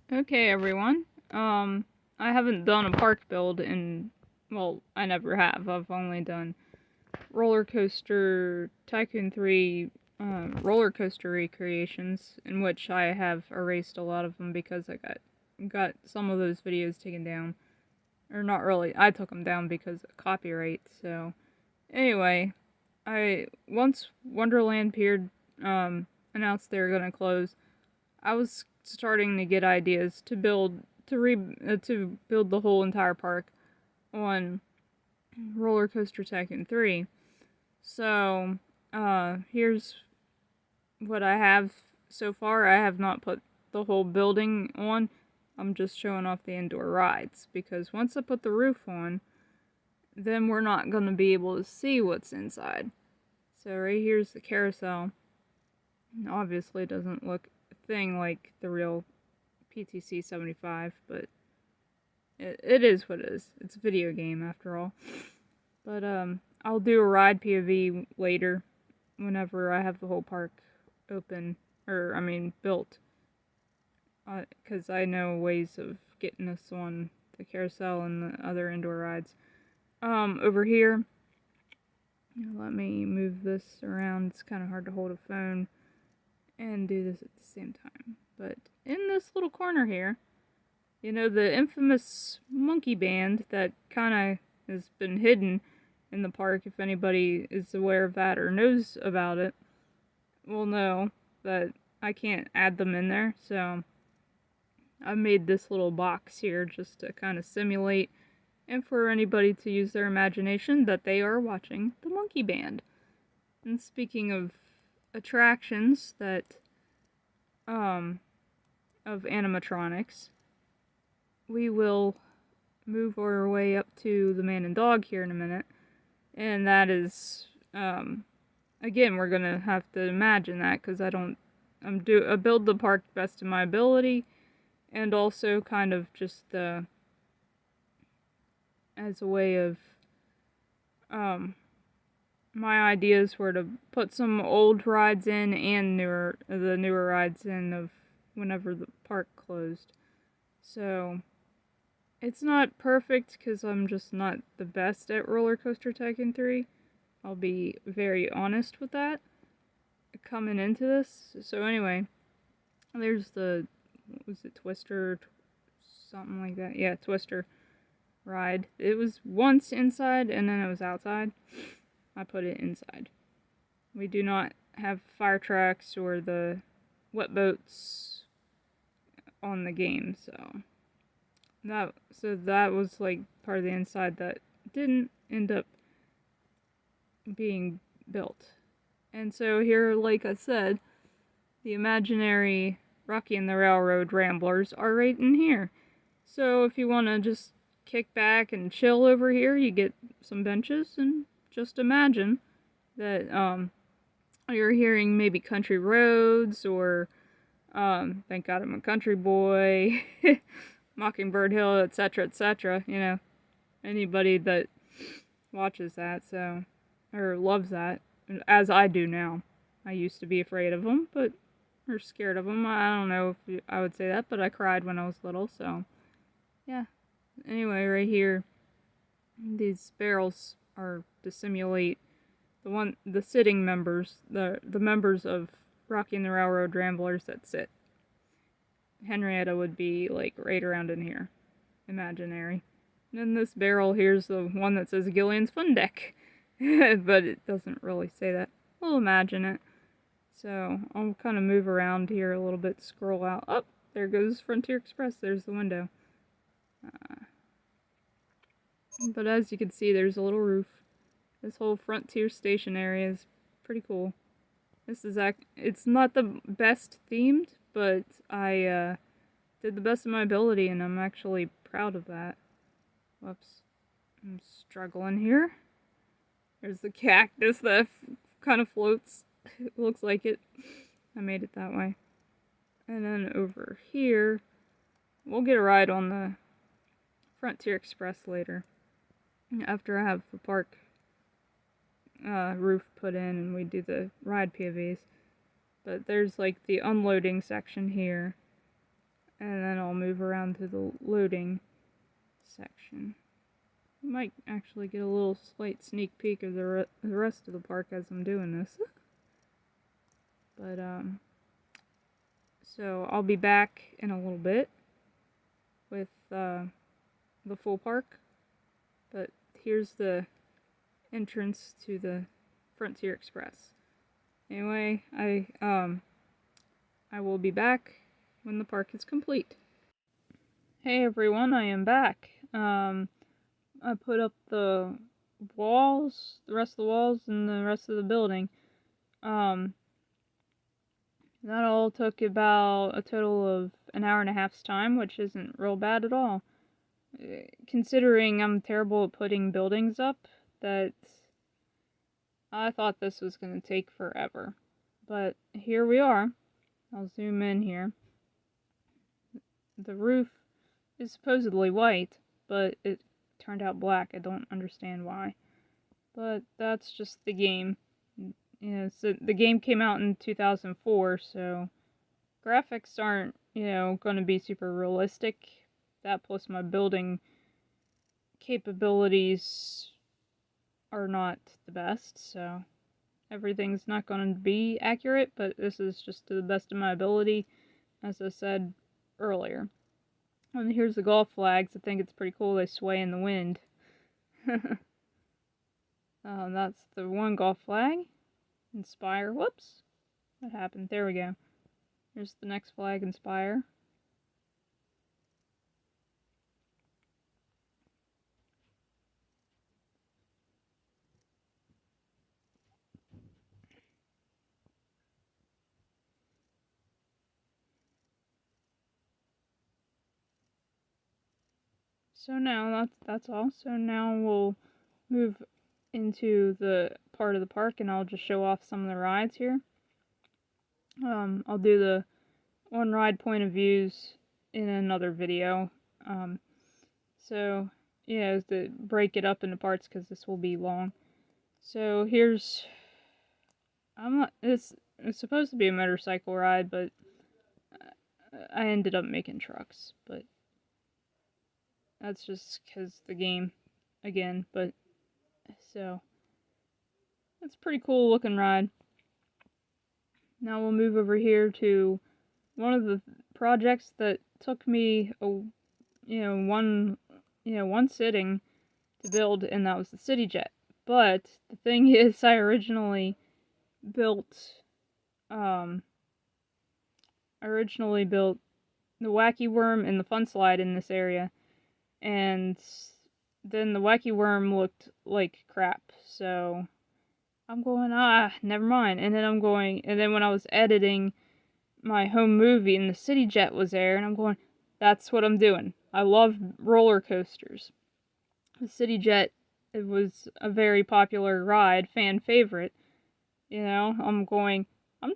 Okay, everyone. I haven't done a park build in, well, I never have. I've only done roller coaster Tycoon 3 roller coaster recreations, in which I have erased a lot of them because I got some of those videos taken down. Or not really. I took them down because of copyright. So anyway, I once Wonderland Pier announced they were gonna close, I was starting to get ideas to build the whole entire park on Roller Coaster Tycoon 3. So, here's what I have so far. I have not put the whole building on. I'm just showing off the indoor rides because once I put the roof on, then we're not going to be able to see what's inside. So right here's the carousel. Obviously it doesn't look a thing like the real PTC 75, but it is what it is. It's a video game after all. But I'll do a ride POV later whenever I have the whole park open, or I mean built, because I know ways of getting us on the carousel and the other indoor rides. Over here, let me move this around. It's kind of hard to hold a phone and do this at the same time. But in this little corner here, you know, the infamous monkey band that kind of has been hidden in the park, if anybody is aware of that or knows about it, will know that I can't add them in there. So I made this little box here just to kind of simulate and for anybody to use their imagination that they are watching the monkey band. And speaking of attractions that of animatronics, we will move our way up to the man and dog here in a minute. And that is, again, we're gonna have to imagine that because I build the park best of my ability, and also kind of just as a way of, my ideas were to put some old rides in and the newer rides in of whenever the park closed. So it's not perfect because I'm just not the best at Roller Coaster Tycoon 3. I'll be very honest with that coming into this. So anyway, there's the, what was it, Twister? Something like that. Yeah, Twister ride. It was once inside and then it was outside. I put it inside. We do not have fire trucks or the wet boats on the game, so that was like part of the inside that didn't end up being built. And so here, like I said, the imaginary Rocky and the Railroad Ramblers are right in here. So if you want to just kick back and chill over here, you get some benches and just imagine that you're hearing maybe Country Roads or Thank God I'm a Country Boy, Mockingbird Hill, etc., you know, anybody that watches that, so, or loves that, as I do now. I used to be afraid of them, or scared of them. I don't know if I would say that, but I cried when I was little, so, yeah. Anyway, right here, these barrels are to simulate the sitting members, the members of Rocky and the Railroad Ramblers that sit. Henrietta would be like right around in here, imaginary. And then this barrel here's the one that says Gillian's Fun Deck, but it doesn't really say that. We'll imagine it. So I'll kind of move around here a little bit, scroll out. Oh, there goes Frontier Express. There's the window. But as you can see, there's a little roof. This whole Frontier Station area is pretty cool. It's not the best themed, but I did the best of my ability, and I'm actually proud of that. Whoops. I'm struggling here. There's the cactus that kind of floats. It looks like it. I made it that way. And then over here, we'll get a ride on the Frontier Express later. After I have the park roof put in and we do the ride POVs. But there's like the unloading section here. And then I'll move move around to the loading section. You might actually get a little slight sneak peek of the rest of the park as I'm doing this. But, so I'll be back in a little bit with the full park. But here's the entrance to the Frontier Express. Anyway, I will be back when the park is complete. Hey everyone, I am back. I put up the walls, the rest of the walls, and the rest of the building. That all took about a total of an hour and a half's time, which isn't real bad at all. Considering I'm terrible at putting buildings up, that I thought this was going to take forever. But here we are. I'll zoom in here. The roof is supposedly white, but it turned out black. I don't understand why. But that's just the game. You know, so the game came out in 2004, so graphics aren't, going to be super realistic. That plus my building capabilities are not the best, so everything's not going to be accurate, but this is just to the best of my ability, as I said earlier. And here's the golf flags. I think it's pretty cool. They sway in the wind. That's the one golf flag. Inspire. Whoops. What happened? There we go. Here's the next flag, Inspire. So now that's all. So now we'll move into the part of the park, and I'll just show off some of the rides here. I'll do the one ride point of views in another video. So yeah, to break it up into parts because this will be long. So here's it's supposed to be a motorcycle ride, but I ended up making trucks, but that's just because the game again, but so it's a pretty cool looking ride. Now we'll move over here to one of the projects that took me one sitting to build, and that was the City Jet. But the thing is, I originally built the Wacky Worm and the Fun Slide in this area, and then the Wacky Worm looked like crap, so I'm going, never mind. And then when I was editing my home movie and the City Jet was there, and I'm going, that's what I'm doing. I love roller coasters. The City Jet, it was a very popular ride, fan favorite. I'm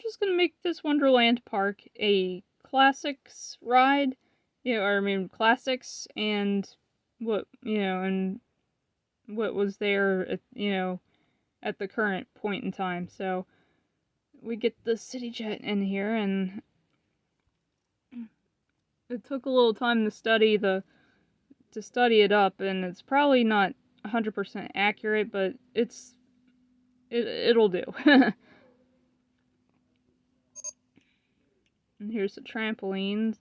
just gonna make this Wonderland Park a classics ride, classics and what was there at the current point in time. So we get the City Jet in here, and it took a little time to study it up, and it's probably not 100% accurate, but it'll do. And here's the trampoline.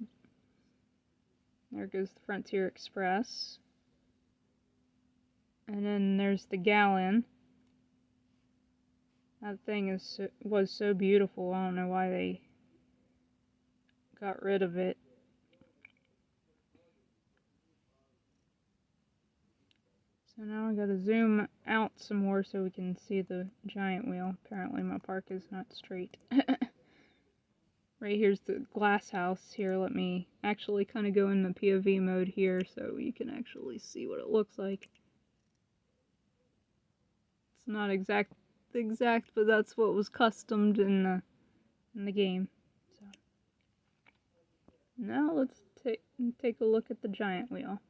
There goes the Frontier Express. And then there's the Gallon. That thing was so beautiful. I don't know why they got rid of it. So now I gotta zoom out some more so we can see the giant wheel. Apparently my park is not straight. Right here's the glass house. Here, let me actually kind of go in the POV mode here so you can actually see what it looks like. It's not exact, but that's what was customed in the game. So now let's take a look at the giant wheel.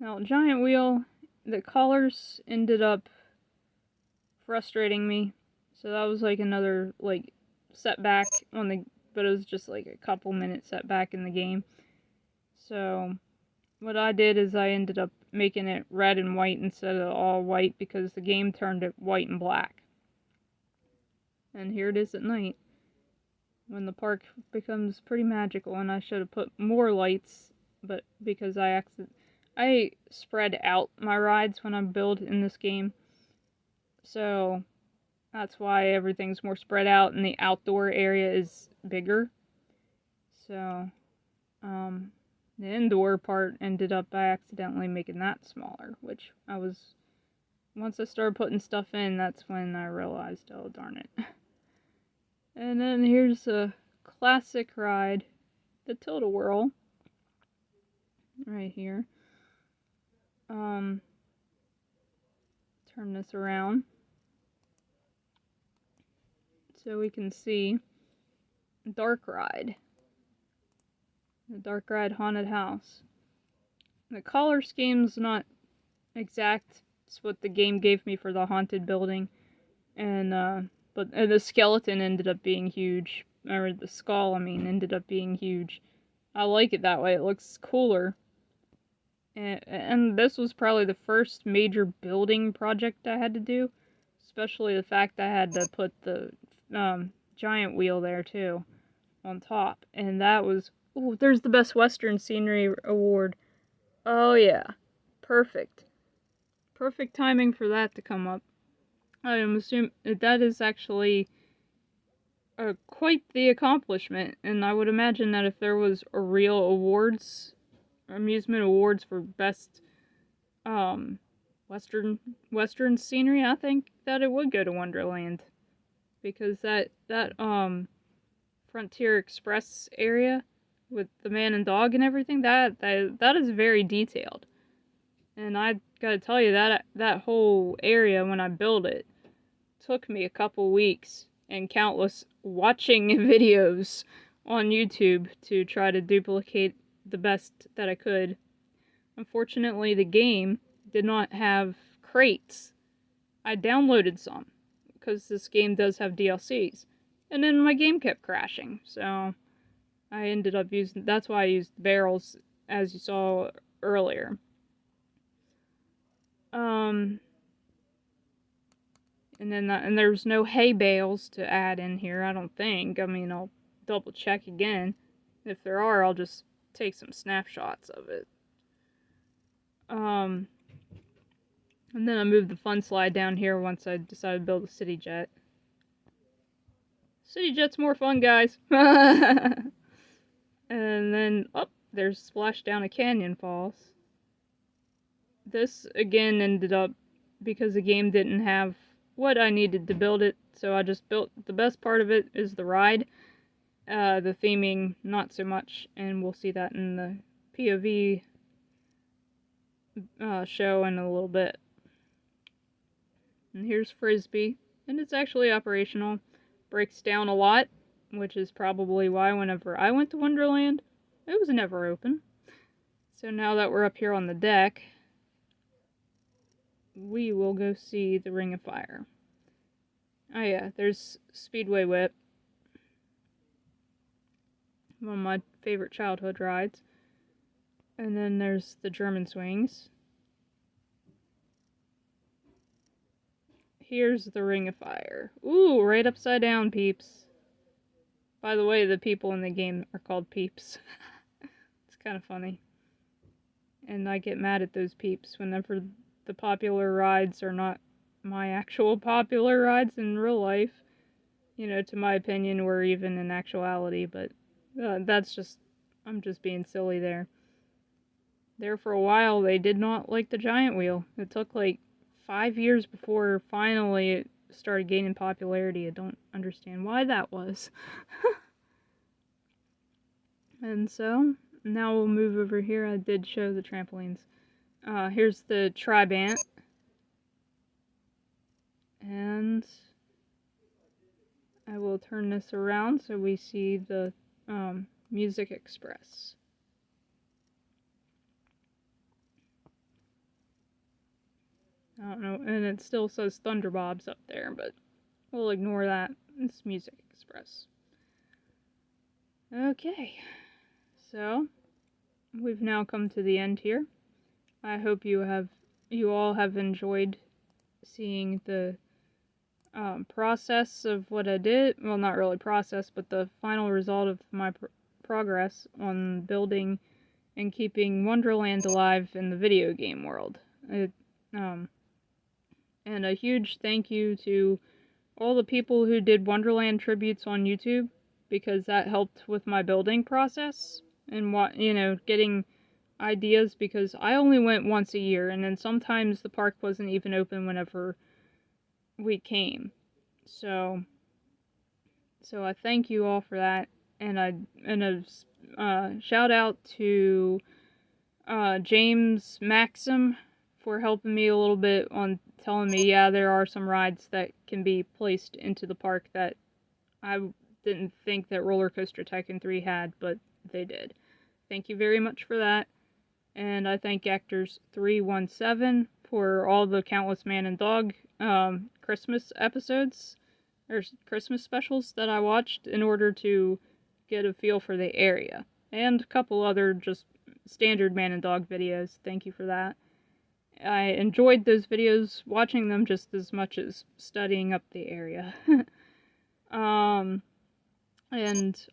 Now, giant wheel, the colors ended up frustrating me, So that was like another like setback on the, but it was just like a couple minute setback in the game. So what I did is I ended up making it red and white instead of all white because the game turned it white and black. And here it is at night when the park becomes pretty magical, and I should have put more lights, but because I spread out my rides when I build in this game. So that's why everything's more spread out and the outdoor area is bigger. So the indoor part ended up by accidentally making that smaller, which once I started putting stuff in, that's when I realized, oh darn it. And then here's a classic ride, the Tilt-A-Whirl, right here. Turn this around so we can see Dark Ride. The Dark Ride Haunted House. The color scheme's not exact. It's what the game gave me for the haunted building. And, but the skeleton ended up being huge. Or the skull, ended up being huge. I like it that way. It looks cooler. And this was probably the first major building project I had to do. Especially the fact I had to put the giant wheel there, too. On top. And that was... Ooh, there's the Best Western Scenery Award. Oh, yeah. Perfect. Perfect timing for that to come up. I am assuming that is actually quite the accomplishment, and I would imagine that if there was a real amusement awards for best western scenery, I think that it would go to Wonderland, because that Frontier Express area with the man and dog and everything, that is very detailed. And I gotta tell you, that whole area, when I built it, took me a couple weeks and countless watching videos on YouTube to try to duplicate the best that I could. Unfortunately, the game did not have crates. I downloaded some, because this game does have DLCs. And then my game kept crashing, so I ended up that's why I used barrels, as you saw earlier. And there's no hay bales to add in here, I don't think. I'll double check again. If there are, I'll just take some snapshots of it. And then I moved the fun slide down here once I decided to build a city jet. City jet's more fun, guys. And then, there's Splashdown a Canyon Falls. This, again, ended up because the game didn't have what I needed to build it, so I just built, the best part of it is the ride. The theming, not so much, and we'll see that in the POV show in a little bit. And here's Frisbee, and it's actually operational. Breaks down a lot, which is probably why whenever I went to Wonderland, it was never open. So now that we're up here on the deck, we will go see the Ring of Fire. Oh yeah, there's Speedway Whip. One of my favorite childhood rides. And then there's the German Swings. Here's the Ring of Fire. Ooh, right upside down, peeps. By the way, the people in the game are called peeps. It's kind of funny. And I get mad at those peeps whenever the popular rides are not my actual popular rides in real life. To my opinion, or even in actuality, but that's just, I'm just being silly there. There for a while, they did not like the giant wheel. It took like 5 years before finally it started gaining popularity. I don't understand why that was. And so, now we'll move over here. I did show the trampolines. Here's the Tribant. And I will turn this around so we see the Music Express. I don't know, and it still says Thunderbobs up there, but we'll ignore that. It's Music Express. Okay, so we've now come to the end here. I hope you all have enjoyed seeing the process of what I did. Well, not really process, but the final result of my progress on building and keeping Wonderland alive in the video game world. And a huge thank you to all the people who did Wonderland tributes on YouTube, because that helped with my building process and getting ideas, because I only went once a year, and then sometimes the park wasn't even open whenever we came. So I thank you all for that, and a shout out to James Maxim for helping me a little bit on telling me, yeah, there are some rides that can be placed into the park that I didn't think that Roller Coaster Tycoon 3 had, but they did. Thank you very much for that. And I thank Actors317 for all the countless man and dog Christmas episodes, or Christmas specials that I watched in order to get a feel for the area. And a couple other just standard man and dog videos. Thank you for that. I enjoyed those videos, watching them just as much as studying up the area. And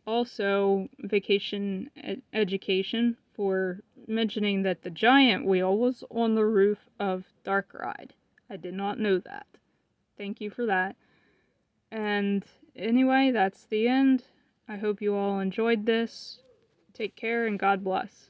also Vacation Education for mentioning that the giant wheel was on the roof of Dark Ride. I did not know that. Thank you for that. And anyway, that's the end. I hope you all enjoyed this. Take care and God bless.